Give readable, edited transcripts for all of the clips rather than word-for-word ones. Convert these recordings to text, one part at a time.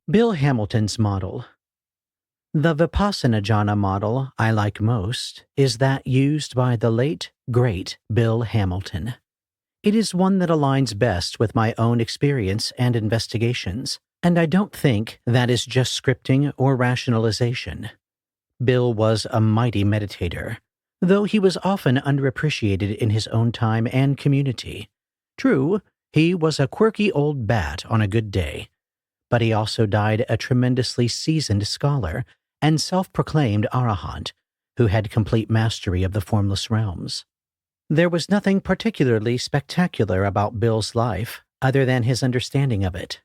Bill Hamilton's model. The vipassana jhana model I like most is that used by the late, great Bill Hamilton. It is one that aligns best with my own experience and investigations, and I don't think that is just scripting or rationalization. Bill was a mighty meditator, though he was often underappreciated in his own time and community. True, he was a quirky old bat on a good day, but he also died a tremendously seasoned scholar and self-proclaimed arahant who had complete mastery of the formless realms. There was nothing particularly spectacular about Bill's life other than his understanding of it,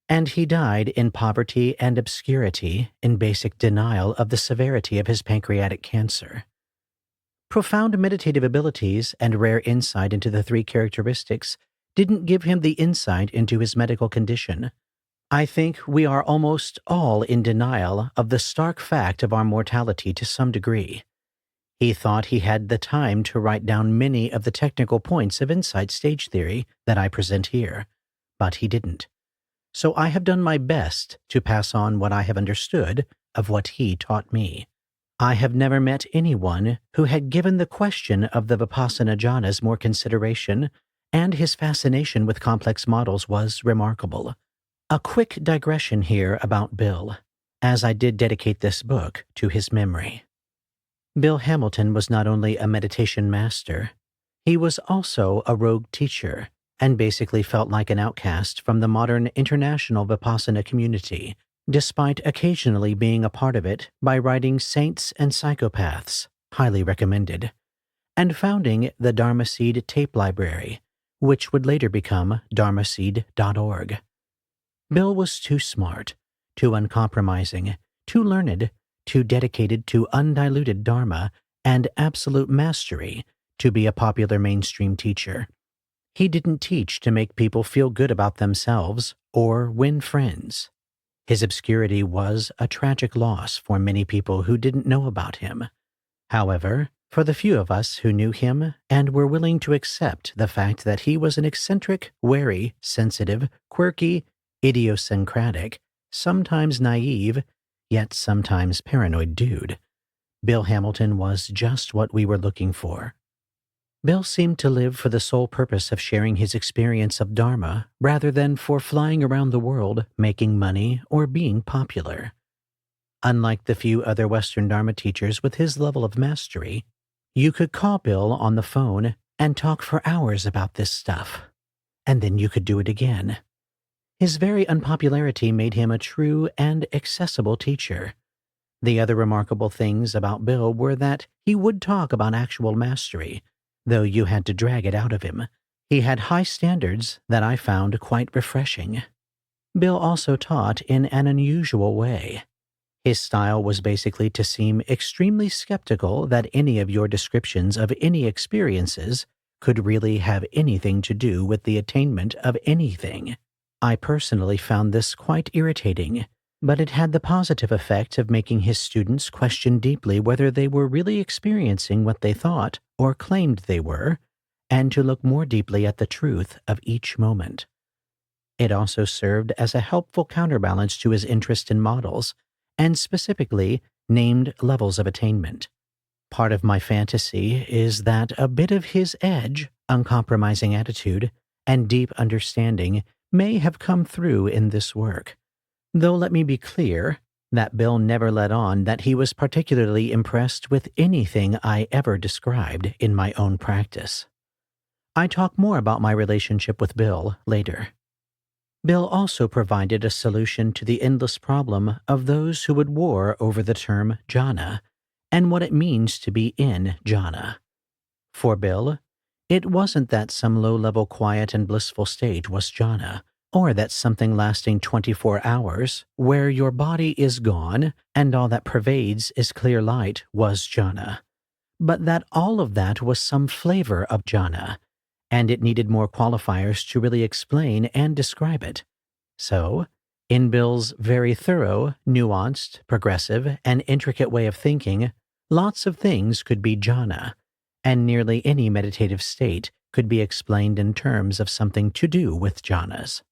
and he died in poverty and obscurity in basic denial of the severity of his pancreatic cancer. Profound meditative abilities and rare insight into the three characteristics didn't give him the insight into his medical condition. I think we are almost all in denial of the stark fact of our mortality to some degree. He thought he had the time to write down many of the technical points of insight stage theory that I present here, but he didn't. So I have done my best to pass on what I have understood of what he taught me. I have never met anyone who had given the question of the vipassana jhanas more consideration, and his fascination with complex models was remarkable. A quick digression here about Bill, as I did dedicate this book to his memory. Bill Hamilton was not only a meditation master, he was also a rogue teacher, and basically felt like an outcast from the modern international vipassana community, despite occasionally being a part of it by writing Saints and Psychopaths, highly recommended, and founding the Dharma Seed tape library, which would later become dharmaseed.org. Bill was too smart, too uncompromising, too learned, too dedicated to undiluted dharma and absolute mastery to be a popular mainstream teacher. He didn't teach to make people feel good about themselves or win friends. His obscurity was a tragic loss for many people who didn't know about him. However, for the few of us who knew him and were willing to accept the fact that he was an eccentric, wary, sensitive, quirky, idiosyncratic, sometimes naive, yet sometimes paranoid dude, Bill Hamilton was just what we were looking for. Bill seemed to live for the sole purpose of sharing his experience of Dharma rather than for flying around the world, making money, or being popular. Unlike the few other Western Dharma teachers with his level of mastery, you could call Bill on the phone and talk for hours about this stuff, and then you could do it again. His very unpopularity made him a true and accessible teacher. The other remarkable things about Bill were that he would talk about actual mastery, though you had to drag it out of him. He had high standards that I found quite refreshing. Bill also taught in an unusual way. His style was basically to seem extremely skeptical that any of your descriptions of any experiences could really have anything to do with the attainment of anything. I personally found this quite irritating, but it had the positive effect of making his students question deeply whether they were really experiencing what they thought or claimed they were, and to look more deeply at the truth of each moment. It also served as a helpful counterbalance to his interest in models, and specifically named levels of attainment. Part of my fantasy is that a bit of his edge, uncompromising attitude, and deep understanding may have come through in this work, though let me be clear that Bill never let on that he was particularly impressed with anything I ever described in my own practice. I talk more about my relationship with Bill later. Bill also provided a solution to the endless problem of those who would war over the term jhana and what it means to be in jhana. For Bill, it wasn't that some low-level quiet and blissful state was jhana, or that something lasting 24 hours, where your body is gone and all that pervades is clear light, was jhana, but that all of that was some flavor of jhana, and it needed more qualifiers to really explain and describe it. So, in Bill's very thorough, nuanced, progressive, and intricate way of thinking, lots of things could be jhana, and nearly any meditative state could be explained in terms of something to do with jhanas.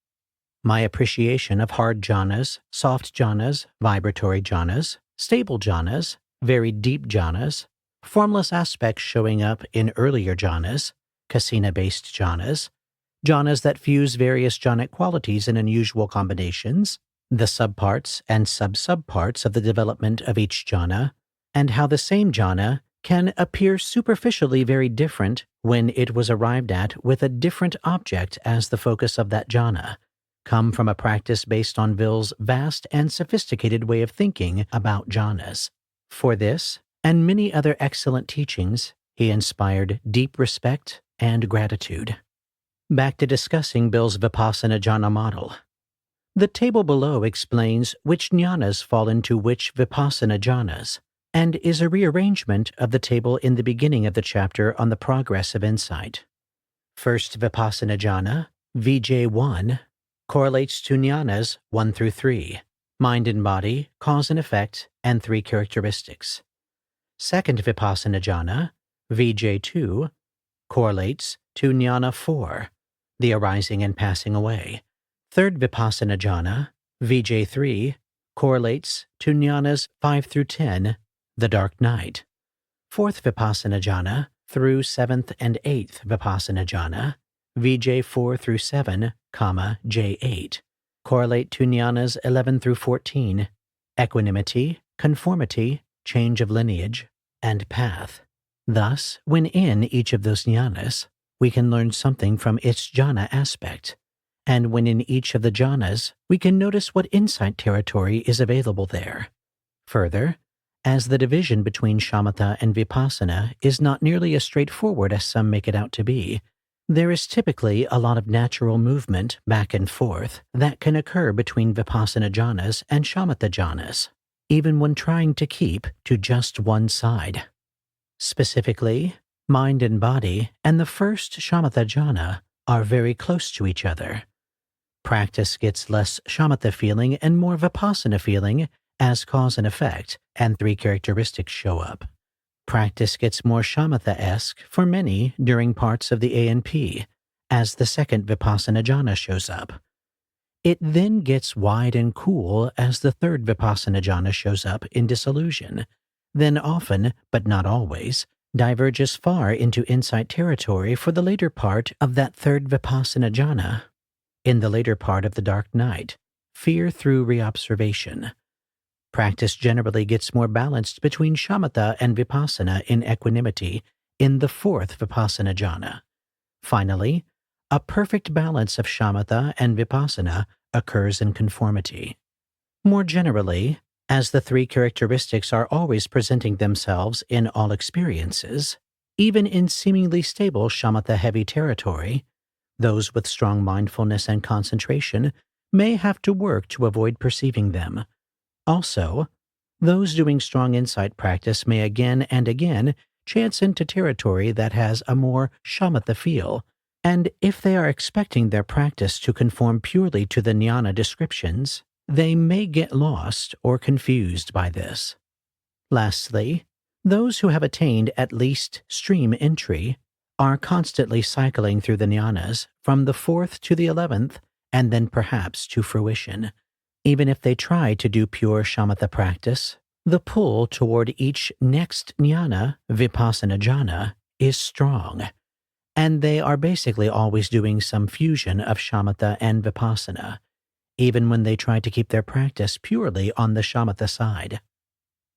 My appreciation of hard jhanas, soft jhanas, vibratory jhanas, stable jhanas, very deep jhanas, formless aspects showing up in earlier jhanas, kasina-based jhanas, jhanas that fuse various jhanic qualities in unusual combinations, the subparts and sub-subparts of the development of each jhana, and how the same jhana can appear superficially very different when it was arrived at with a different object as the focus of that jhana, come from a practice based on Ville's vast and sophisticated way of thinking about jhanas. For this, and many other excellent teachings, he inspired deep respect and gratitude. Back to discussing Bill's Vipassana jhana model. The table below explains which jnanas fall into which Vipassana jhanas, and is a rearrangement of the table in the beginning of the chapter on the progress of insight. First Vipassana jhana, VJ1, correlates to jnanas 1 through 3, mind and body, cause and effect, and 3 characteristics. Second Vipassana jhana, VJ2, correlates to jnana 4, the arising and passing away. Third Vipassana jhana, VJ3, correlates to jnanas 5 through 10, the dark night. Fourth Vipassana jhana through 7th and 8th Vipassana jhana, VJ4 through 7, J8, correlate to jnanas 11 through 14, equanimity, conformity, change of lineage, and path. Thus, when in each of those jnanas, we can learn something from its jhana aspect, and when in each of the jhanas, we can notice what insight territory is available there. Further, as the division between shamatha and vipassana is not nearly as straightforward as some make it out to be, there is typically a lot of natural movement back and forth that can occur between vipassana jhanas and shamatha jhanas, even when trying to keep to just one side. Specifically, mind and body and the first shamatha jhana are very close to each other. Practice gets less shamatha feeling and more vipassana feeling as cause and effect and 3 characteristics show up. Practice gets more shamatha-esque for many during parts of the ANP as the second vipassana jhana shows up. It then gets wide and cool as the third vipassana jhana shows up in disillusion, then often, but not always, diverges far into insight territory for the later part of that third vipassana jhana. In the later part of the dark night, fear through reobservation. Practice generally gets more balanced between shamatha and vipassana in equanimity in the fourth vipassana jhana. Finally, a perfect balance of shamatha and vipassana occurs in conformity. More generally, as the 3 characteristics are always presenting themselves in all experiences, even in seemingly stable shamatha-heavy territory, those with strong mindfulness and concentration may have to work to avoid perceiving them. Also, those doing strong insight practice may again and again chance into territory that has a more shamatha feel, and if they are expecting their practice to conform purely to the jnana descriptions, they may get lost or confused by this. Lastly, those who have attained at least stream entry are constantly cycling through the jnanas from the 4th to the 11th and then perhaps to fruition. Even if they try to do pure shamatha practice, the pull toward each next jnana, vipassana jhana, is strong, and they are basically always doing some fusion of shamatha and vipassana, even when they try to keep their practice purely on the shamatha side.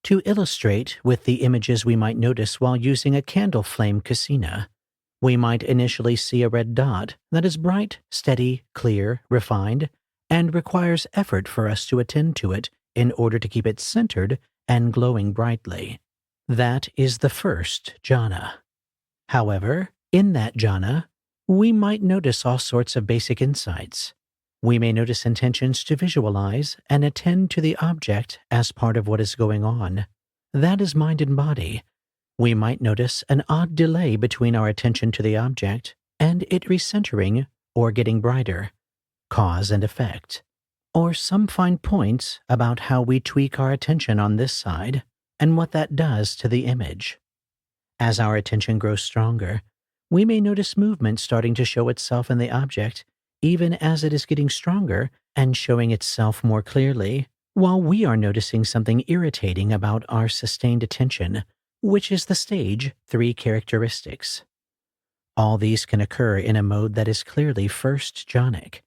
To illustrate with the images we might notice while using a candle flame kasina, we might initially see a red dot that is bright, steady, clear, refined, and requires effort for us to attend to it in order to keep it centered and glowing brightly. That is the first jhana. However, in that jhana, we might notice all sorts of basic insights. We may notice intentions to visualize and attend to the object as part of what is going on. That is mind and body. We might notice an odd delay between our attention to the object and it recentering or getting brighter, cause and effect, or some fine points about how we tweak our attention on this side and what that does to the image. As our attention grows stronger, we may notice movement starting to show itself in the object even as it is getting stronger and showing itself more clearly, while we are noticing something irritating about our sustained attention, which is the stage 3 characteristics. All these can occur in a mode that is clearly first jhanic,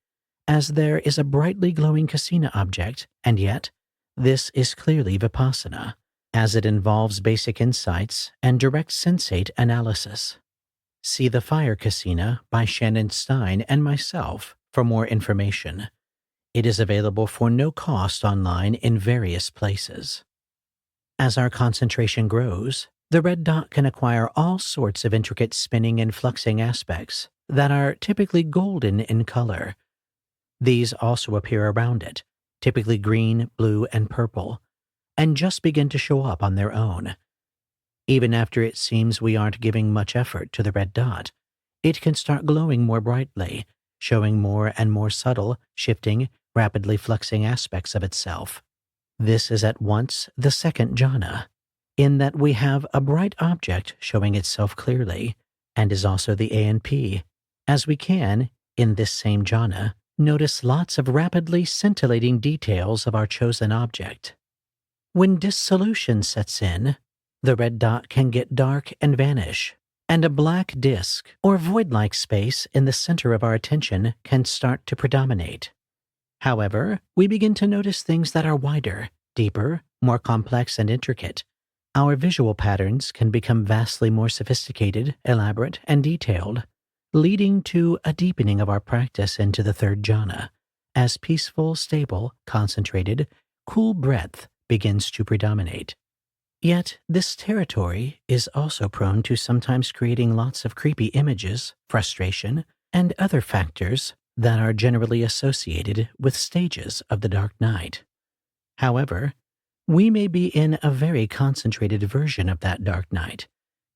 as there is a brightly glowing kasina object, and yet this is clearly vipassana, as it involves basic insights and direct sensate analysis. See The Fire Kasina by Shannon Stein and myself for more information. It is available for no cost online in various places. As our concentration grows, the red dot can acquire all sorts of intricate spinning and fluxing aspects that are typically golden in color. These also appear around it, typically green, blue, and purple, and just begin to show up on their own. Even after it seems we aren't giving much effort to the red dot, it can start glowing more brightly, showing more and more subtle, shifting, rapidly fluxing aspects of itself. This is at once the second jhana, in that we have a bright object showing itself clearly, and is also the ANP, as we can, in this same jhana, notice lots of rapidly scintillating details of our chosen object. When dissolution sets in, the red dot can get dark and vanish, and a black disk or void-like space in the center of our attention can start to predominate. However, we begin to notice things that are wider, deeper, more complex and intricate. Our visual patterns can become vastly more sophisticated, elaborate, and detailed, leading to a deepening of our practice into the third jhana, as peaceful, stable, concentrated, cool breadth begins to predominate. Yet, this territory is also prone to sometimes creating lots of creepy images, frustration, and other factors that are generally associated with stages of the dark night. However, we may be in a very concentrated version of that dark night,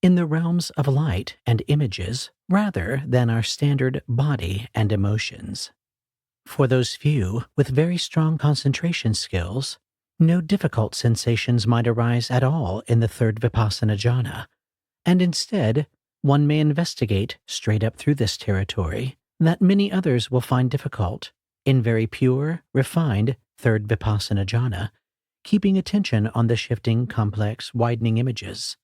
in the realms of light and images rather than our standard body and emotions. For those few with very strong concentration skills, no difficult sensations might arise at all in the third vipassana jhana, and instead, one may investigate straight up through this territory that many others will find difficult in very pure, refined third vipassana jhana, keeping attention on the shifting, complex, widening images.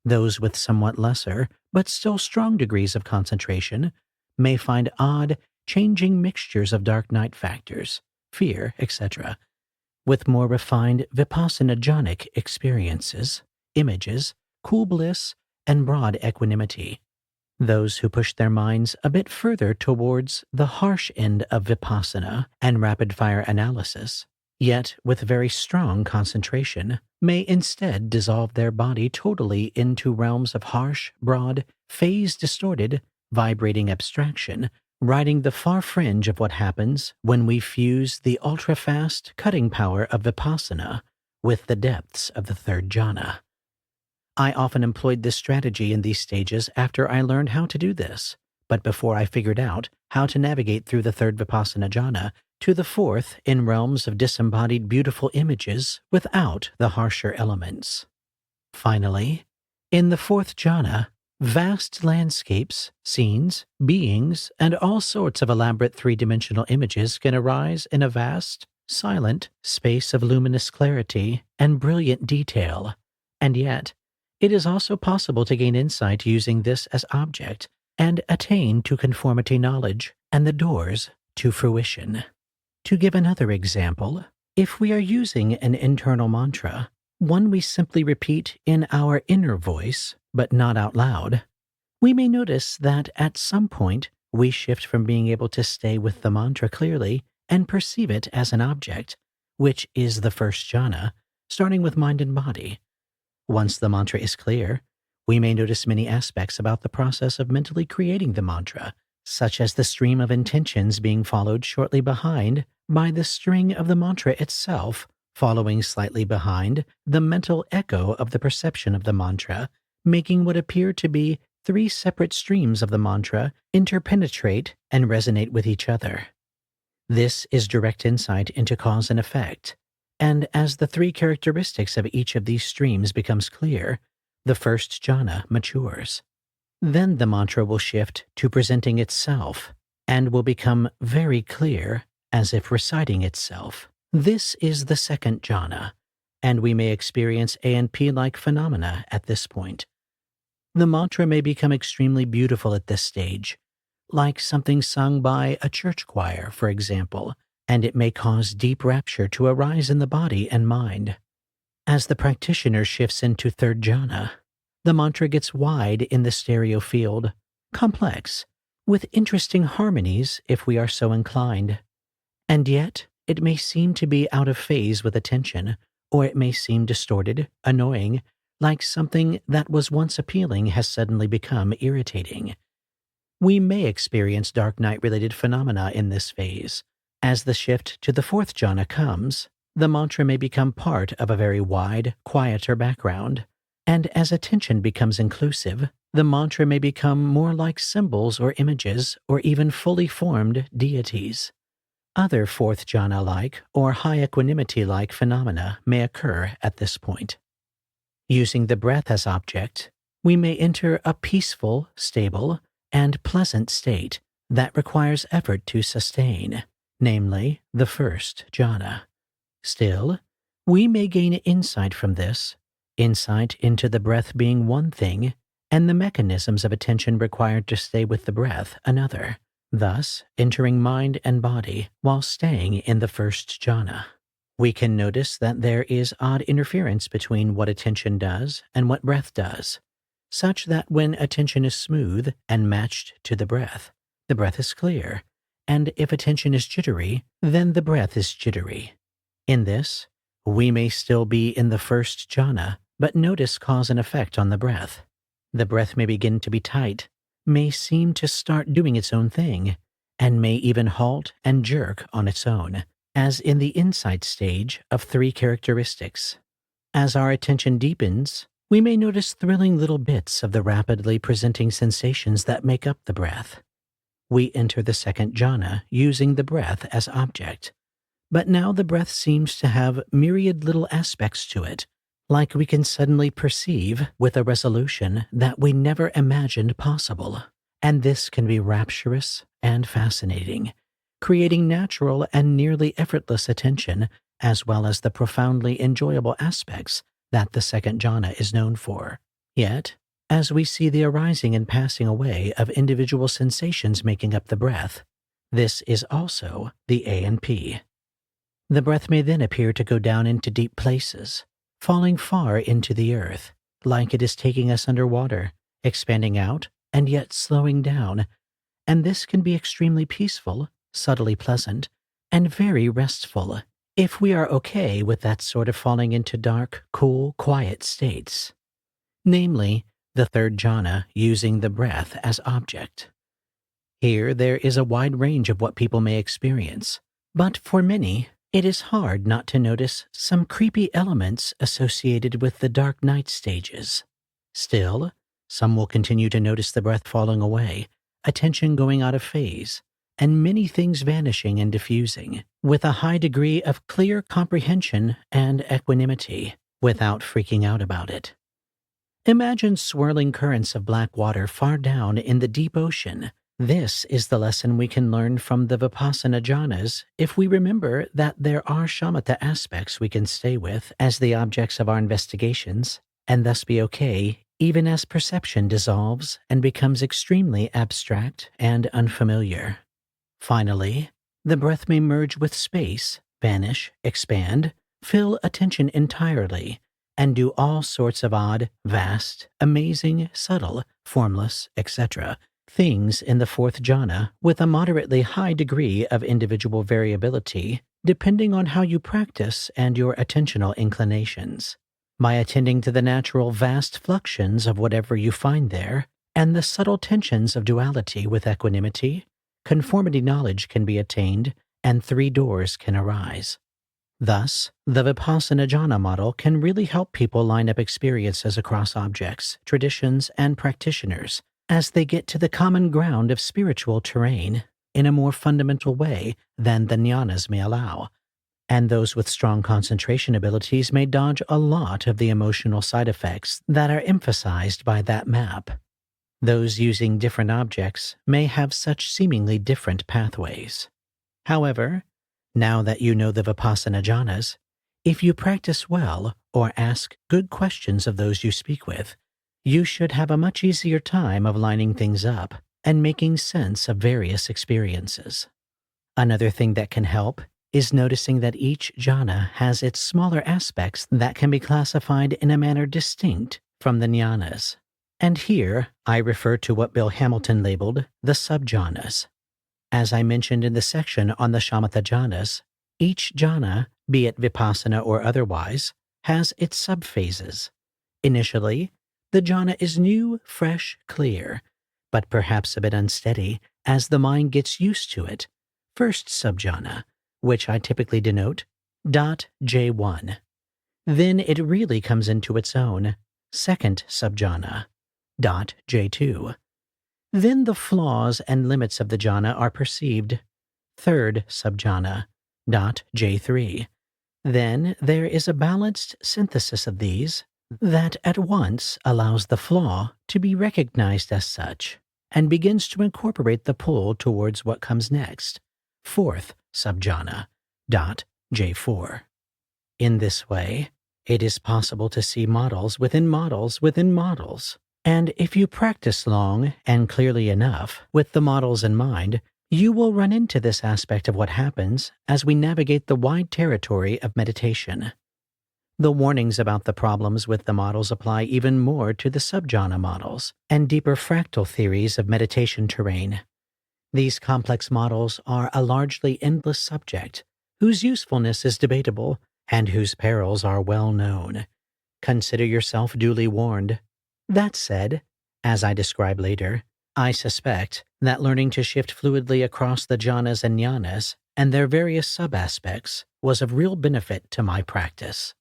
Those with somewhat lesser, but still strong degrees of concentration may find odd, changing mixtures of dark night factors, fear, etc., with more refined vipassana jhanic experiences, images, cool bliss, and broad equanimity. Those who push their minds a bit further towards the harsh end of vipassana and rapid-fire analysis, yet with very strong concentration, may instead dissolve their body totally into realms of harsh, broad, phase-distorted, vibrating abstraction, riding the far fringe of what happens when we fuse the ultra-fast cutting power of vipassana with the depths of the third jhana. I often employed this strategy in these stages after I learned how to do this, but before I figured out how to navigate through the third vipassana jhana to the fourth in realms of disembodied beautiful images without the harsher elements. Finally, in the fourth jhana, vast landscapes, scenes, beings, and all sorts of elaborate three-dimensional images can arise in a vast, silent space of luminous clarity and brilliant detail, and yet it is also possible to gain insight using this as object and attain to conformity knowledge and the doors to fruition. To give another example, if we are using an internal mantra, one we simply repeat in our inner voice, but not out loud, we may notice that at some point we shift from being able to stay with the mantra clearly and perceive it as an object, which is the first jhana, starting with mind and body. Once the mantra is clear, we may notice many aspects about the process of mentally creating the mantra, such as the stream of intentions being followed shortly behind by the string of the mantra itself, following slightly behind the mental echo of the perception of the mantra, making what appear to be three separate streams of the mantra interpenetrate and resonate with each other. This is direct insight into cause and effect, and as the three characteristics of each of these streams becomes clear, the first jhana matures. Then the mantra will shift to presenting itself, and will become very clear, as if reciting itself. This is the second jhana, and we may experience ANP-like phenomena at this point. The mantra may become extremely beautiful at this stage, like something sung by a church choir, for example, and it may cause deep rapture to arise in the body and mind. As the practitioner shifts into third jhana, the mantra gets wide in the stereo field, complex, with interesting harmonies if we are so inclined. And yet, it may seem to be out of phase with attention, or it may seem distorted, annoying, like something that was once appealing has suddenly become irritating. We may experience dark night-related phenomena in this phase. As the shift to the fourth jhana comes, the mantra may become part of a very wide, quieter background. And as attention becomes inclusive, the mantra may become more like symbols or images or even fully formed deities. Other fourth jhana-like or high equanimity-like phenomena may occur at this point. Using the breath as object, we may enter a peaceful, stable, and pleasant state that requires effort to sustain, namely the first jhana. Still, we may gain insight from this, insight into the breath being one thing, and the mechanisms of attention required to stay with the breath another, thus entering mind and body while staying in the first jhana. We can notice that there is odd interference between what attention does and what breath does, such that when attention is smooth and matched to the breath is clear, and if attention is jittery, then the breath is jittery. In this, we may still be in the first jhana, but notice cause and effect on the breath. The breath may begin to be tight, may seem to start doing its own thing, and may even halt and jerk on its own, as in the insight stage of 3 characteristics. As our attention deepens, we may notice thrilling little bits of the rapidly presenting sensations that make up the breath. We enter the second jhana using the breath as object, but now the breath seems to have myriad little aspects to it, like we can suddenly perceive with a resolution that we never imagined possible, and this can be rapturous and fascinating, creating natural and nearly effortless attention, as well as the profoundly enjoyable aspects that the second jhana is known for. Yet, as we see the arising and passing away of individual sensations making up the breath, this is also the ANP. The breath may then appear to go down into deep places, falling far into the earth, like it is taking us underwater, expanding out and yet slowing down, and this can be extremely peaceful, subtly pleasant, and very restful, if we are okay with that sort of falling into dark, cool, quiet states. Namely, the third jhana using the breath as object. Here there is a wide range of what people may experience, but for many, it is hard not to notice some creepy elements associated with the dark night stages. Still, some will continue to notice the breath falling away, attention going out of phase, and many things vanishing and diffusing, with a high degree of clear comprehension and equanimity, without freaking out about it. Imagine swirling currents of black water far down in the deep ocean. This is the lesson we can learn from the vipassana jhanas if we remember that there are shamatha aspects we can stay with as the objects of our investigations, and thus be okay even as perception dissolves and becomes extremely abstract and unfamiliar. Finally, the breath may merge with space, vanish, expand, fill attention entirely, and do all sorts of odd, vast, amazing, subtle, formless, etc. things in the fourth jhana with a moderately high degree of individual variability, depending on how you practice and your attentional inclinations. By attending to the natural vast fluxions of whatever you find there, and the subtle tensions of duality with equanimity, conformity knowledge can be attained, and 3 doors can arise. Thus, the vipassana jhana model can really help people line up experiences across objects, traditions, and practitioners as they get to the common ground of spiritual terrain in a more fundamental way than the jnanas may allow, and those with strong concentration abilities may dodge a lot of the emotional side effects that are emphasized by that map. Those using different objects may have such seemingly different pathways. However, now that you know the vipassana jhanas, if you practice well or ask good questions of those you speak with, you should have a much easier time of lining things up and making sense of various experiences. Another thing that can help is noticing that each jhana has its smaller aspects that can be classified in a manner distinct from the jnanas. And here I refer to what Bill Hamilton labeled the sub-jhanas. As I mentioned in the section on the shamatha jhanas, each jhana, be it vipassana or otherwise, has its sub-phases. Initially, the jhana is new, fresh, clear, but perhaps a bit unsteady as the mind gets used to it. First sub-jhana, which I typically denote .J1. Then it really comes into its own. Second sub-jhana, .J2. Then the flaws and limits of the jhana are perceived. Third sub-jhana, .J3. Then there is a balanced synthesis of these that at once allows the flaw to be recognized as such and begins to incorporate the pull towards what comes next. Fourth sub-jhana, .J4. In this way, it is possible to see models within models within models. And if you practice long and clearly enough with the models in mind, you will run into this aspect of what happens as we navigate the wide territory of meditation. The warnings about the problems with the models apply even more to the sub-jhana models and deeper fractal theories of meditation terrain. These complex models are a largely endless subject, whose usefulness is debatable and whose perils are well known. Consider yourself duly warned. That said, as I describe later, I suspect that learning to shift fluidly across the jhanas and jnanas and their various sub-aspects was of real benefit to my practice.